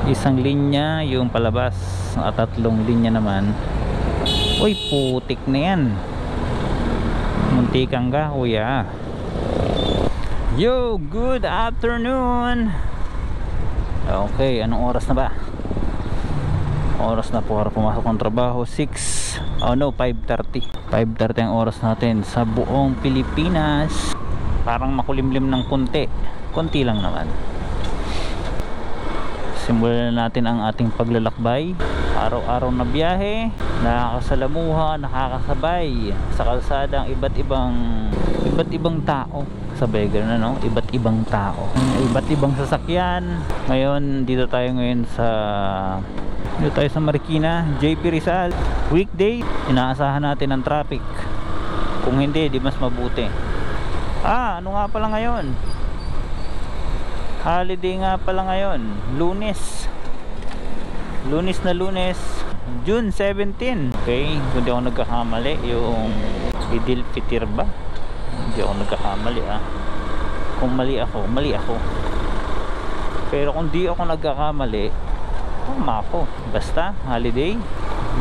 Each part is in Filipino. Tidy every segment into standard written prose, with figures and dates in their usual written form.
isang linya yung palabas at 3 linya naman. Uy, putik na yan, muntikang ka kuya. Yo, good afternoon. Okay, anong oras na ba? Oras na po para pumasok ng trabaho, 5:30 ang oras natin sa buong Pilipinas. Parang makulimlim ng konti lang naman. Simulan na natin ang ating paglalakbay. Araw-araw na biyahe, nakakasalamuha, nakakasabay sa kalsada ang iba't ibang tao. Sabay gano'n, no? Iba't ibang tao, iba't ibang sasakyan. Ngayon, dito tayo sa Marikina, JP Rizal. Weekday, inaasahan natin ang traffic. Kung hindi, di mas mabuti. Ano nga pala ngayon? Holiday nga pala ngayon. Lunes na Lunes, June 17. Okay, kung di ako nagkakamali, yung Idil Fitir ba? Hindi ako nagkakamali Kung mali ako. Pero kung di ako nagkakamali, tama ako. Basta holiday,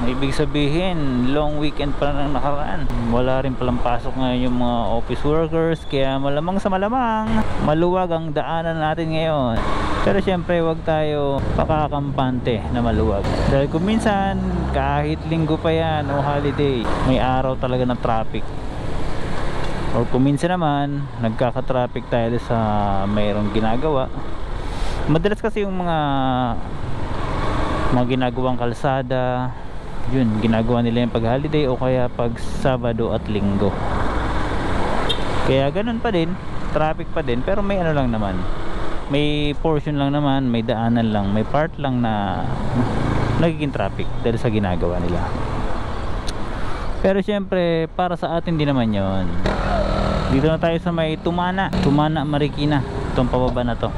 ibig sabihin long weekend pa lang nakaraan. Wala rin palang pasok ngayon yung mga office workers, kaya malamang sa malamang maluwag ang daanan natin ngayon. Pero syempre wag tayo pakakampante na maluwag, dahil kung minsan kahit linggo pa yan o holiday, may araw talaga ng traffic. O kung minsan naman nagkaka-traffic tayo sa mayroong ginagawa. Madalas kasi yung mga ginagawang kalsada, yun, ginagawa nila yung pag holiday o kaya pag Sabado at Linggo. Kaya ganun pa din, traffic pa din, pero may ano lang naman, may portion lang naman, may daanan lang, may part lang na nagiging traffic dahil sa ginagawa nila. Pero syempre para sa atin din naman yon. Dito na tayo sa may Tumana Marikina. Itong pababa na to,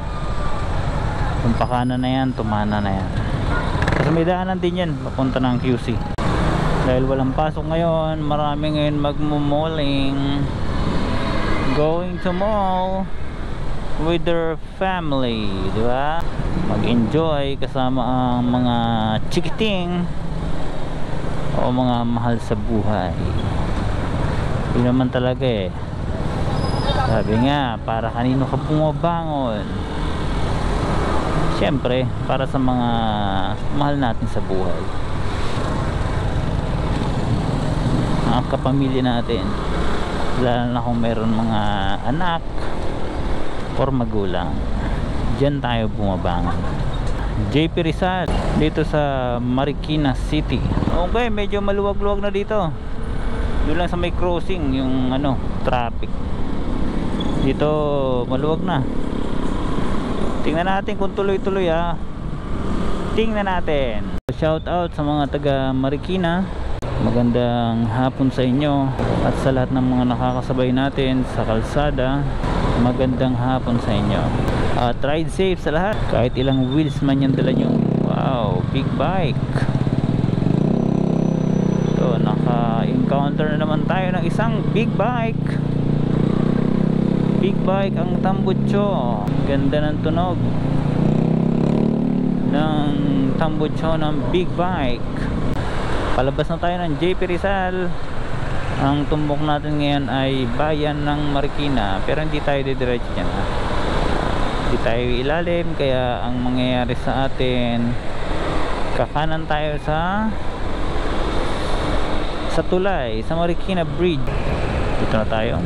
itong pakanan na yan, Tumana na yan. Kasi may daanan din yan papunta ng QC. Dahil walang pasok ngayon, marami ngayon magmo-malling, going to mall with their family, di ba? Mag-enjoy kasama ang mga chikiting o mga mahal sa buhay. Yun naman talaga sabi nga, para kanino ka bumabangon? Siyempre para sa mga mahal natin sa buhay, ang kapamilya natin, lalo na kung meron mga anak or magulang. Diyan tayo bumabangon. JP Rizal dito sa Marikina City. Okay, medyo maluwag-luwag na dito. Doon lang sa may crossing yung traffic. Dito maluwag na. Tingnan natin kung tuloy-tuloy Tingnan natin. Shout out sa mga taga Marikina. Magandang hapon sa inyo at sa lahat ng mga nakakasabay natin sa kalsada. Magandang hapon sa inyo. Ride safe sa lahat. Kahit ilang wheels man yung dala nyo. Wow, big bike. So, naka-encounter na naman tayo ng isang big bike. Big bike ang tambutso. Ganda ng tunog ng tambutso ng big bike. Palabas na tayo ng JP Rizal. Ang tumbok natin ngayon ay bayan ng Marikina, pero hindi tayo didiretso dyan hindi tayo ilalim, kaya ang mangyayari sa atin, kakanan tayo sa tulay, sa Marikina Bridge. Dito na tayo,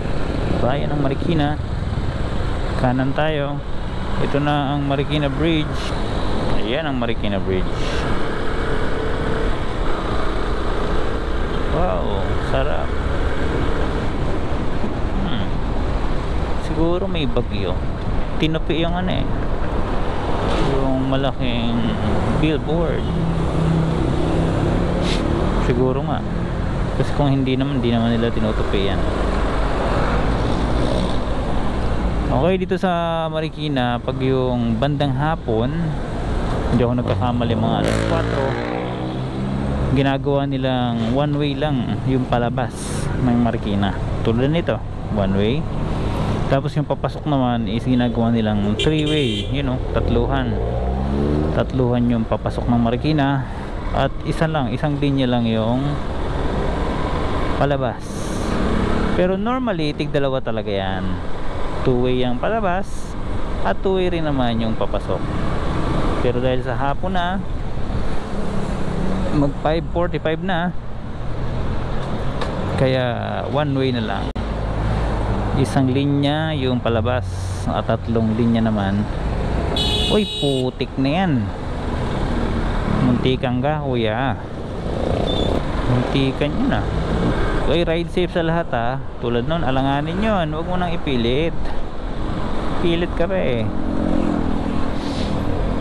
bayan ng Marikina. Kanan tayo, ito na ang Marikina Bridge. Ayan ang Marikina Bridge. Wow, sarap. Siguro may bagyo. Tinupi yung yung malaking billboard. Siguro nga. Kasi kung hindi naman nila tinutupi yan. Okay, dito sa Marikina, pag yung bandang hapon, hindi ako nagkakamali, mga alas 4, ginagawa nilang one way lang yung palabas ng Marikina. Tulad nito, one way. Tapos yung papasok naman is ginagawa nilang three way, tatluhan. tatluhan yung papasok ng Marikina at isang linya lang yung palabas. Pero normally tig-dalawa talaga yan, two-way yung palabas at two-way rin naman yung papasok. Pero dahil sa hapon na, mag 5:45 na, kaya one way na lang, isang linya yung palabas at tatlong linya naman. Uy, putik na yan, muntikan ka kuya, muntikan yun ah. Okay, ride safe sa lahat ah. Tulad nun, alanganin yun, huwag mo nang ipilit, pilit ka pa eh.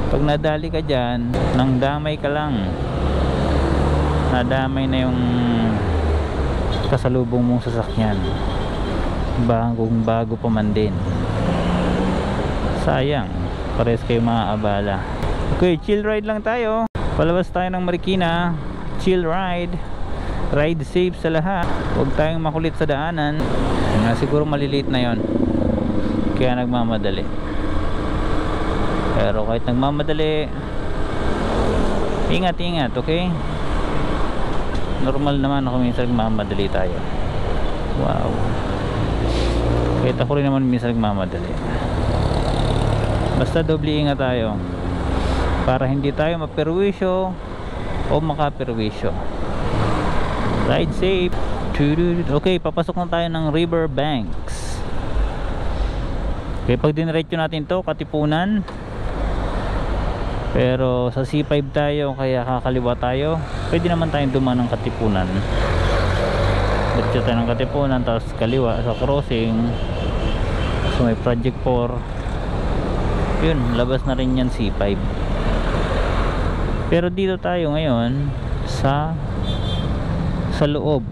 Pag nadali ka dyan, nang damay ka lang, nadamay na yung kasalubong mong sasakyan, bagong bago pa man din. Sayang, pares kayo maaabala. Okay, chill ride lang tayo, palabas tayo ng Marikina, chill ride, ride safe sa lahat, huwag tayong makulit sa daanan. Siguro maliliit na yon, kaya nagmamadali. Pero kahit nagmamadali, ingat ingat, okay? Normal naman ako minsan nagmamadali tayo. Wow, kahit ako rin naman minsan nagmamadali. Basta doble ingat tayo para hindi tayo maperwisyo o makaperwisyo. Ride safe. Okay, papasok na tayo ng Riverbanks. Okay, pag diniretso natin to, Katipunan, pero sa C5 tayo kaya kakaliwa tayo. Pwede naman tayong dumaan ng Katipunan, diretso tayo ng Katipunan, tapos kaliwa sa crossing, so may Project 4, yun, labas na rin yan C5. Pero dito tayo ngayon sa loob,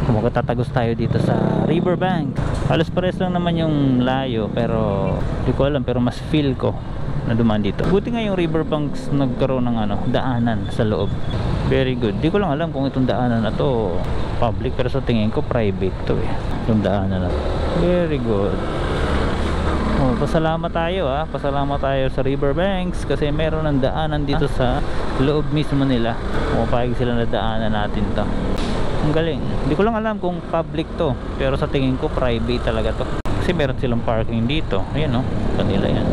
kumbaga tatagos tayo dito sa Riverbank. Halos pares lang naman yung layo, pero di ko alam, pero mas feel ko na dumaan dito. Buti nga yung Riverbanks nagkaroon ng daanan sa loob. Very good. Di ko lang alam kung itong daanan na to public, pero sa tingin ko private to eh, itong daanan na to. Very good. Oh, pasalamat tayo pasalamat tayo sa Riverbanks kasi meron ng daanan dito sa loob mismo nila. Pumapayag sila na daanan natin to. Ang galing. Hindi ko lang alam kung public to, pero sa tingin ko private talaga to kasi meron silang parking dito. Ayan kanila yan.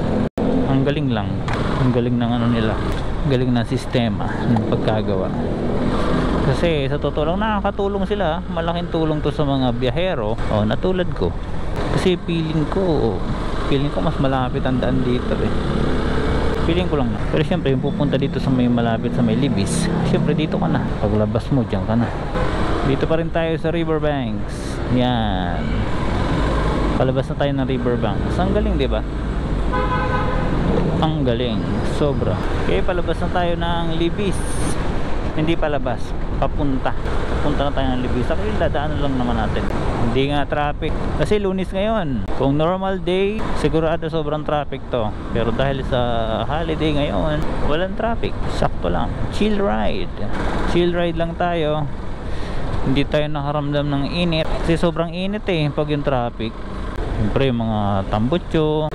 Ang galing lang, ang galing ng nila, galing na sistema ng pagkagawa. Kasi sa totoo lang nakakatulong sila, malaking tulong to sa mga biyahero na tulad ko. Kasi feeling ko mas malapit ang daan dito eh. Feeling ko lang na. Pero syempre yung pupunta dito sa may malapit sa may Libis, syempre dito ka na, paglabas mo dyan ka na. Dito pa rin tayo sa Riverbanks. Yan, palabas na tayo ng Riverbanks. Ang galing, di ba? Ang galing, sobra. Okay, palabas na tayo ng Libis. Hindi palabas, papunta na tayo ng Libis. Actually dadaanan lang naman natin, hindi nga traffic kasi Lunes ngayon. Kung normal day sigurado sobrang traffic to, pero dahil sa holiday ngayon walang traffic, sakto lang. Chill ride lang tayo, hindi tayo nakaramdam ng init kasi sobrang init pag yung traffic. Siyempre yung mga tambutso,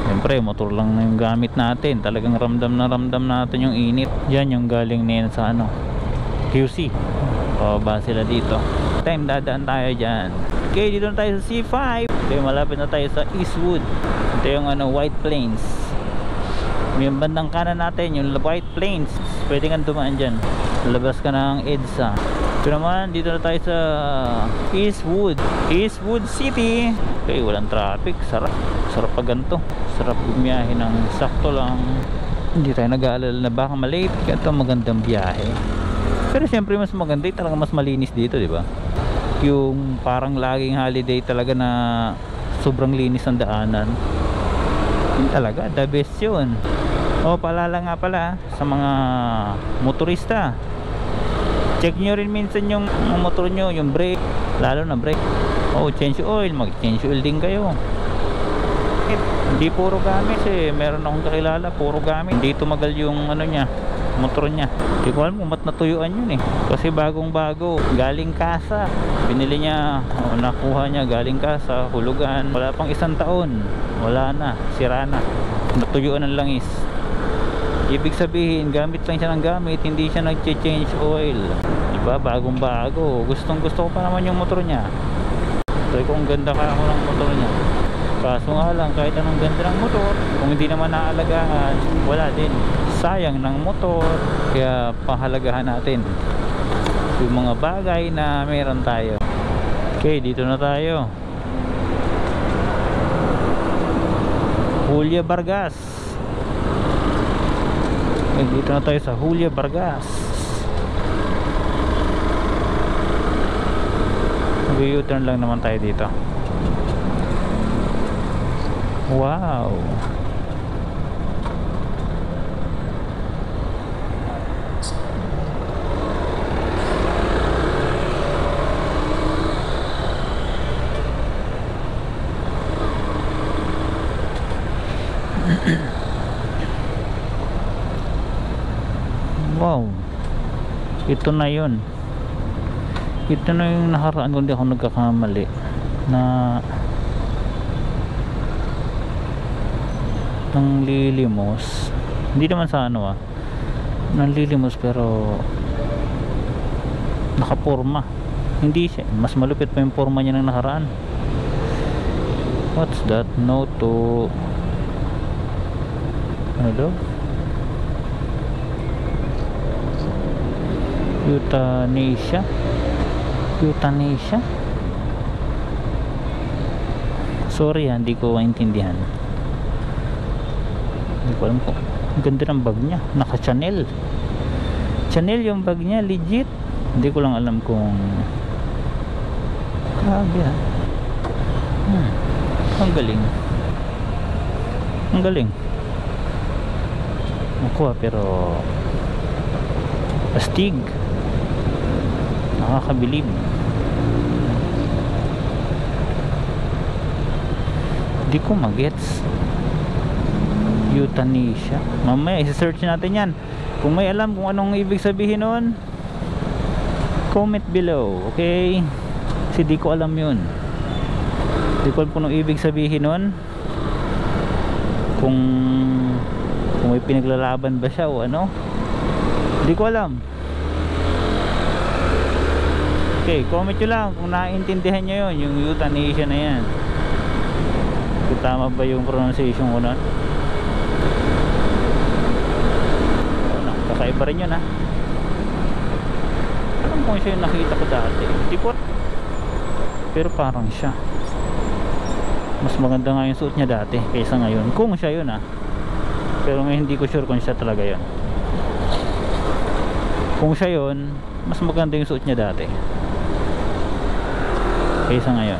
siyempre motor lang na yung gamit natin, talagang ramdam natin yung init. Yan yung galing na sa QC, ba sila dito. Time dadaan tayo dyan. Okay, dito na tayo sa C5. Okay, malapit na tayo sa Eastwood. Ito yung White Plains. Yung bandang kanan natin yung White Plains, pwede kang dumaan dyan, labas ka ng EDSA. Ito naman, dito na tayo sa Eastwood City. Okay, walang traffic, sarap pag ganito, sarap bumiyahe ng sakto lang, hindi tayo nag-aalala na baka malate. Ito magandang biyahe, pero siyempre mas maganda talaga, mas malinis dito, di ba? Yung parang laging holiday talaga na sobrang linis ang daanan, yun talaga, the best yun. Paalala nga pala sa mga motorista, check nyo rin minsan yung motor nyo, yung brake, lalo na brake. Change oil, mag-change oil din kayo. Hindi puro gamit meron akong kakilala puro gamit, hindi tumagal yung motor niya. Hindi ko alam kung ba't natuyuan yun kasi bagong bago, galing kasa, binili niya, nakuha niya galing kasa, hulugan, wala pang 1 taon, wala na, sira na, natuyuan ng langis. Ibig sabihin, gamit lang siya ng gamit, hindi siya nag-change oil. Diba? Bagong bago. Gustong gusto ko pa naman yung motor niya. Sabi ko, ang ganda ka ako ng motor niya. Kaso nga lang, kahit anong ganda ng motor, kung hindi naman naalagaan, wala din. Sayang ng motor. Kaya pahalagahan natin yung mga bagay na meron tayo. Okay, dito na tayo. Julia Vargas. Dito na tayo sa Julia Vargas. U-turn lang naman tayo dito. Wow. Wow, ito na yun. Ito na yung nakaraan kung di ako nagkakamali na ng lilimos. Hindi naman sa ano ng lilimos, pero nakapurma. Hindi siya, mas malupit pa yung porma niya ng nakaraan. What's that? No to ano? Euthanasia. Sorry hindi ko maintindihan. Hindi ko alam kung ang ganda ng bag niya, naka Chanel yung bag niya, legit. Hindi ko lang alam kung grabe ang galing ako pero astig, nakakabilib. Hindi ko magets. Euthanasia. Mamaya i-search natin yan. Kung may alam kung anong ibig sabihin nun, comment below, okay? Kasi di ko alam yun. Di ko alam kung anong ibig sabihin nun, kung may pinaglalaban ba siya o ano. Di ko alam. Okay, comment nyo lang kung naiintindihan nyo yun, yung euthanasia na yan. Kung tama ba yung pronunciation ko nun. Kakaiba rin yun alam ko siya yung nakita ko dati. Di ko, pero parang siya. Mas maganda nga yung suot niya dati kaysa ngayon, kung siya yun pero ngayon hindi ko sure kung siya talaga yun. Kung siya yun, mas maganda yung suot niya dati kaysa ngayon.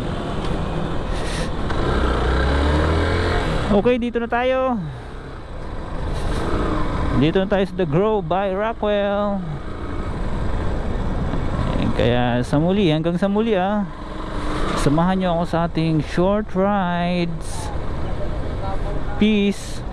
Okay, dito na tayo sa The Grove by Rockwell. Kaya hanggang sa muli samahan nyo ako sa ating short rides. Peace.